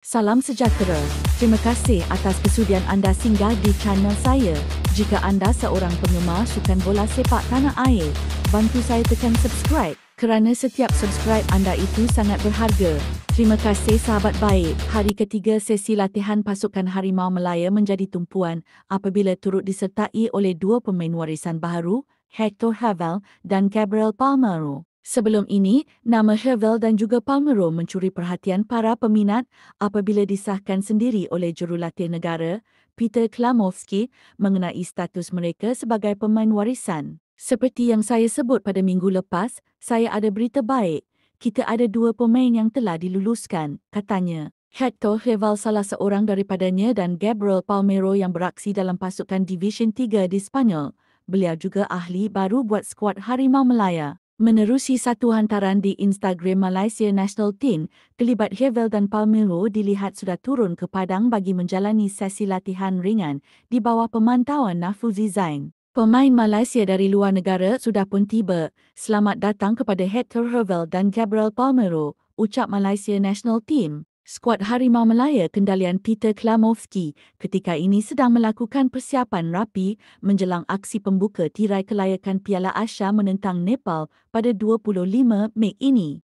Salam sejahtera. Terima kasih atas kesudian anda singgah di channel saya. Jika anda seorang penggemar sukan bola sepak tanah air, bantu saya tekan subscribe kerana setiap subscribe anda itu sangat berharga. Terima kasih sahabat baik. Hari ketiga sesi latihan pasukan Harimau Melaya menjadi tumpuan apabila turut disertai oleh dua pemain warisan baharu, Hector Havel dan Gabriel Palmeiro. Sebelum ini, nama Havel dan juga Palmeiro mencuri perhatian para peminat apabila disahkan sendiri oleh jurulatih negara, Peter Klamovski, mengenai status mereka sebagai pemain warisan. Seperti yang saya sebut pada minggu lepas, saya ada berita baik. Kita ada dua pemain yang telah diluluskan, katanya. Hector Havel salah seorang daripadanya dan Gabriel Palmeiro yang beraksi dalam pasukan Division 3 di Sepanyol. Beliau juga ahli baru buat skuad Harimau Melaya. Menerusi satu hantaran di Instagram Malaysia National Team, kelibat Havel dan Palmeiro dilihat sudah turun ke padang bagi menjalani sesi latihan ringan di bawah pemantauan Nafuzi Zain. Pemain Malaysia dari luar negara sudah pun tiba. Selamat datang kepada Hector Havel dan Gabriel Palmeiro, ucap Malaysia National Team. Skuad Harimau Melaya kendalian Peter Klamovski ketika ini sedang melakukan persiapan rapi menjelang aksi pembuka tirai kelayakan Piala Asia menentang Nepal pada 25 Mei ini.